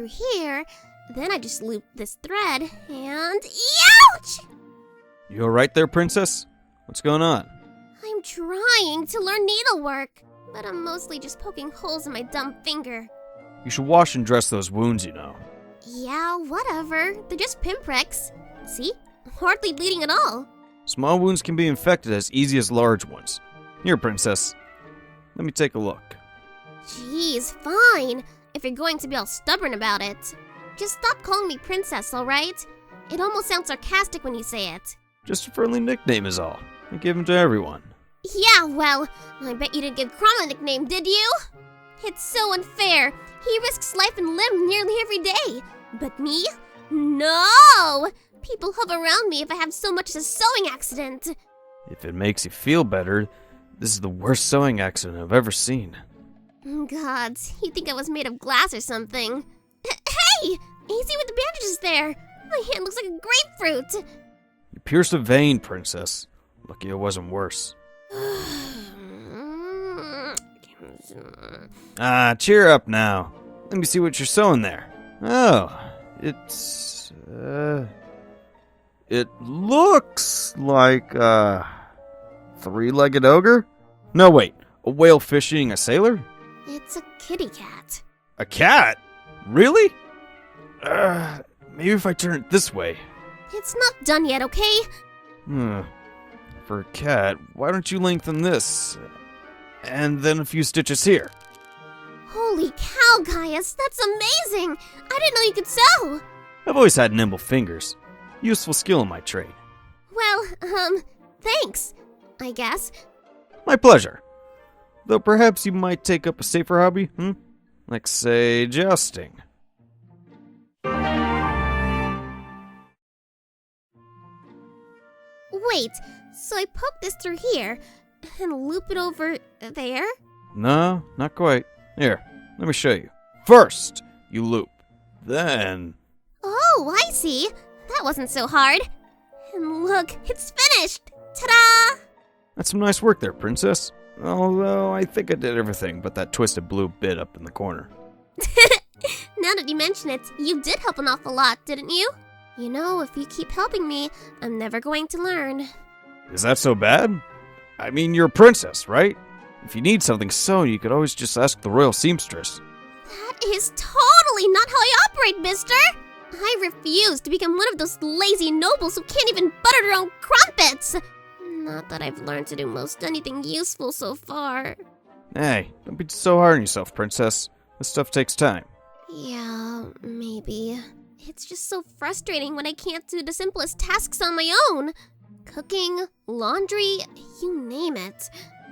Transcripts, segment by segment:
through here, then I just loop this thread, and ouch! You alright there, princess? What's going on? I'm trying to learn needlework, but I'm mostly just poking holes in my dumb finger. You should wash and dress those wounds, you know. Yeah, whatever. They're just pinpricks. See? Hardly bleeding at all. Small wounds can be infected as easy as large ones. Here, princess. Let me take a look. Jeez, fine. If you're going to be all stubborn about it. Just stop calling me princess, alright? It almost sounds sarcastic when you say it. Just a friendly nickname is all. I give them to everyone. Yeah, well, I bet you didn't give Chrom a nickname, did you? It's so unfair. He risks life and limb nearly every day. But me? No! People hover around me if I have so much as a sewing accident. If it makes you feel better, this is the worst sewing accident I've ever seen. Gods, you'd think I was made of glass or something. Hey! Easy with the bandages there. My hand looks like a grapefruit. You pierced a vein, princess. Lucky it wasn't worse. Cheer up now. Let me see what you're sewing there. Oh, it's... It looks like a three-legged ogre? No, wait. A whale fish eating a sailor? It's a kitty cat. A cat? Really? Maybe if I turn it this way. It's not done yet, okay? For a cat, why don't you lengthen this? And then a few stitches here. Holy cow, Gaius, that's amazing! I didn't know you could sew! I've always had nimble fingers. Useful skill in my trade. Well, thanks, I guess. My pleasure. Though perhaps you might take up a safer hobby, Like, say, jousting. Wait, so I poke this through here and loop it over there? No, not quite. Here, let me show you. First, you loop. Then... Oh, I see. That wasn't so hard. And look, it's finished! Ta-da! That's some nice work there, princess. Although, I think I did everything but that twisted blue bit up in the corner. Now that you mention it, you did help an awful lot, didn't you? You know, if you keep helping me, I'm never going to learn. Is that so bad? I mean, you're a princess, right? If you need something sewn, you could always just ask the royal seamstress. That is totally not how I operate, mister! I refuse to become one of those lazy nobles who can't even butter their own crumpets! Not that I've learned to do most anything useful so far. Hey, don't be so hard on yourself, princess. This stuff takes time. Yeah, maybe. It's just so frustrating when I can't do the simplest tasks on my own. Cooking, laundry, you name it.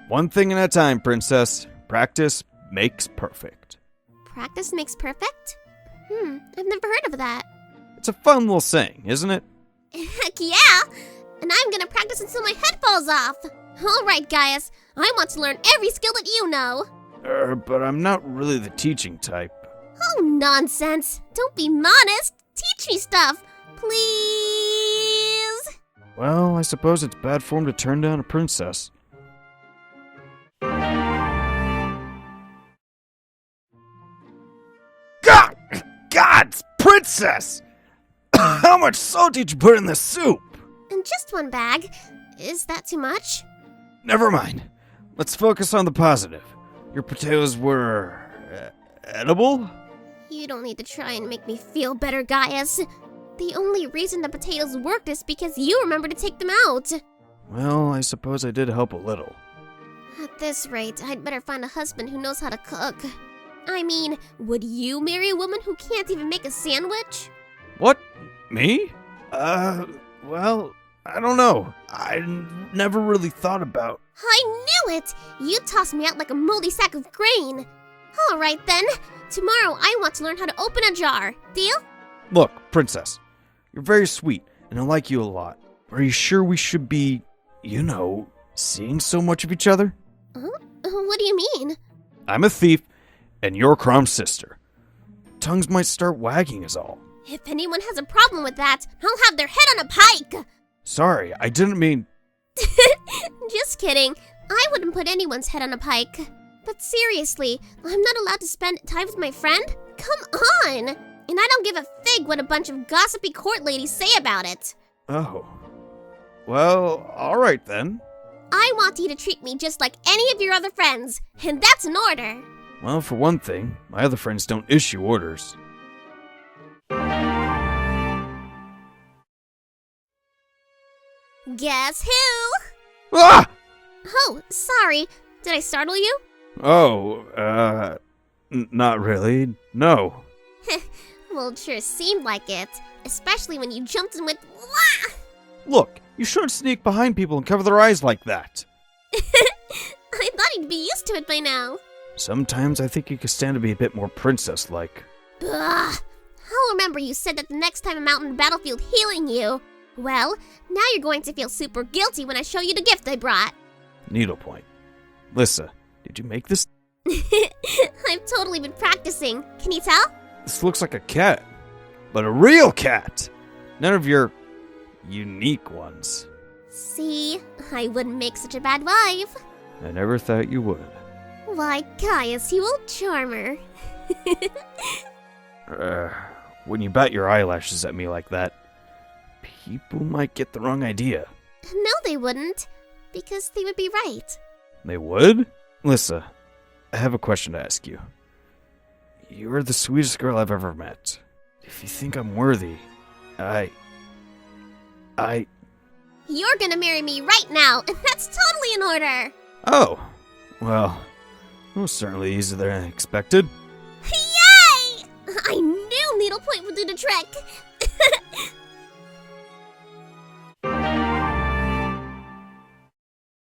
One thing at a time, princess. Practice makes perfect. Practice makes perfect? I've never heard of that. It's a fun little saying, isn't it? Heck yeah! And I'm gonna practice until my head falls off. Alright, Gaius. I want to learn every skill that you know. But I'm not really the teaching type. Oh, nonsense. Don't be modest. Teach me stuff, please. Well, I suppose it's bad form to turn down a princess. God's princess! How much salt did you put in the soup? And just one bag. Is that too much? Never mind. Let's focus on the positive. Your potatoes were... edible? You don't need to try and make me feel better, Gaius. The only reason the potatoes worked is because you remembered to take them out. Well, I suppose I did help a little. At this rate, I'd better find a husband who knows how to cook. I mean, would you marry a woman who can't even make a sandwich? What? Me? Well, I don't know. I never really thought about... I knew it! You tossed me out like a moldy sack of grain. All right, then. Tomorrow, I want to learn how to open a jar. Deal? Look, princess, you're very sweet, and I like you a lot. Are you sure we should be, seeing so much of each other? What do you mean? I'm a thief, and you're Chrom's sister. Tongues might start wagging is all. If anyone has a problem with that, I'll have their head on a pike! Sorry, I didn't mean... Just kidding. I wouldn't put anyone's head on a pike. But seriously, I'm not allowed to spend time with my friend? Come on! and I don't give a fig what a bunch of gossipy court ladies say about it. Oh. Well, alright then. I want you to treat me just like any of your other friends, and that's an order. Well, for one thing, my other friends don't issue orders. Guess who? Ah! Oh, sorry. Did I startle you? Oh, not really. No. Well, it sure seemed like it. Especially when you jumped in with wah! Look, you shouldn't sneak behind people and cover their eyes like that. I thought he'd be used to it by now. Sometimes I think you could stand to be a bit more princess-like. Ugh. I'll remember you said that the next time I'm out in the battlefield healing you. Well, now you're going to feel super guilty when I show you the gift I brought. Needlepoint. Lissa, did you make this? I've totally been practicing. Can you tell? This looks like a cat. But a real cat! None of your unique ones. See, I wouldn't make such a bad wife. I never thought you would. Why, Caius, you old charmer. When you bat your eyelashes at me like that, people might get the wrong idea. No, they wouldn't. Because they would be right. They would? Lissa, I have a question to ask you. You're the sweetest girl I've ever met. If you think I'm worthy, You're gonna marry me right now, and that's totally in order. Oh, well, that was certainly easier than I expected. Yay! I knew Needlepoint would do the trick.